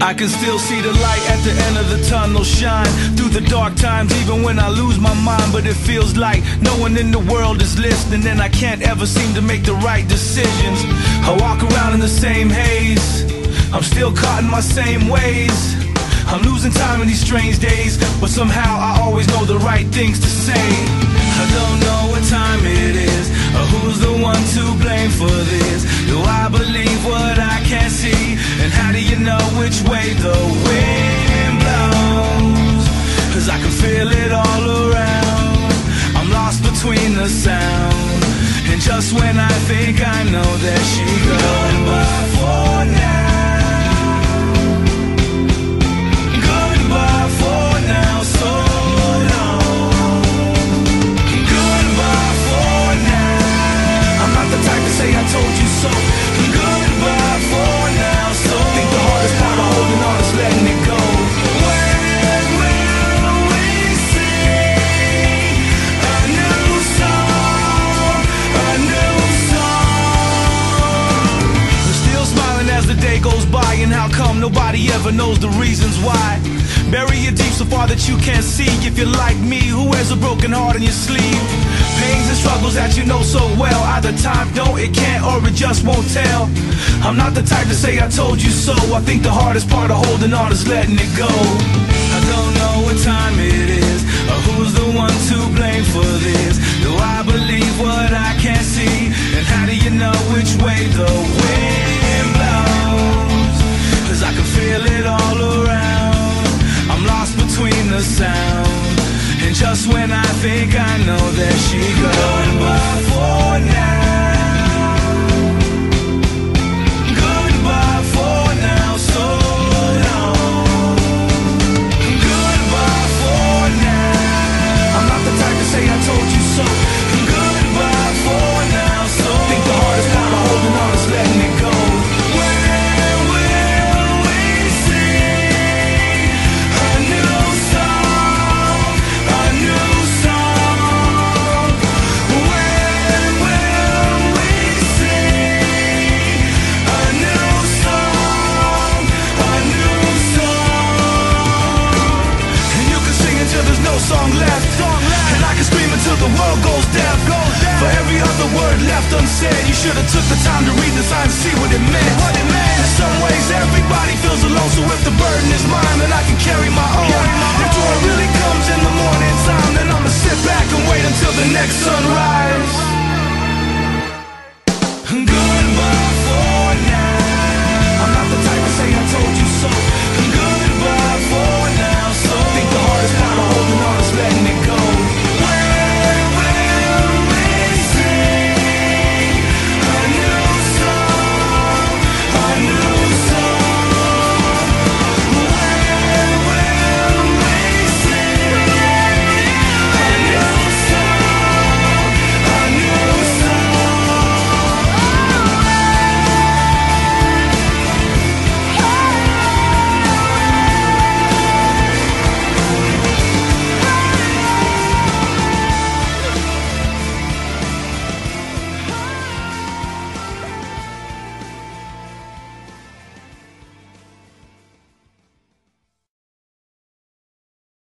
I can still see the light at the end of the tunnel shine through the dark times, even when I lose my mind. But it feels like no one in the world is listening, and I can't ever seem to make the right decisions. I walk around in the same haze, I'm still caught in my same ways. I'm losing time in these strange days, but somehow I always know the right things to say. I don't know what time it is, or who's the one to blame for this. Do I believe what I can't see? And how do you know which way the wind blows? 'Cause I can feel it all around. I'm lost between the sound, and just when I think I know, there she goes. Goodbye for now, goodbye for now, so the type to say I told you so. Goodbye for now. So I think the hardest part of holding on is letting it go. When will we sing a new song? A new song. I'm still smiling as the day goes by, and how come nobody ever knows the reasons why? Bury it deep so far that you can't see. If you're like me, who wears a broken heart on your sleeve? Pains and struggles that you know so well. Either time don't, it can't, or it just won't tell. I'm not the type to say I told you so. I think the hardest part of holding on is letting it go. I don't know what time it is, or who's the one to blame for this. Do I believe what I can't see? And how do you know which way the wind blows? 'Cause I can feel it all around. I'm lost between the sound, and just when I think I know, there she goes. Goodbye for now, goodbye for now, so long. Goodbye for now. I'm not the type to say I told you so. Goodbye for now, so I think the hardest part of holding on is letting it go. When will we sing a new song? A new song. When will we sing a new song? A new song. And you can sing until there's no song left. And I can scream until the world goes deaf. For every other word left unsaid, you should have took the time to read the sign and see what it meant. In some ways everybody feels alone, so if the burden is mine, then I can carry my own. If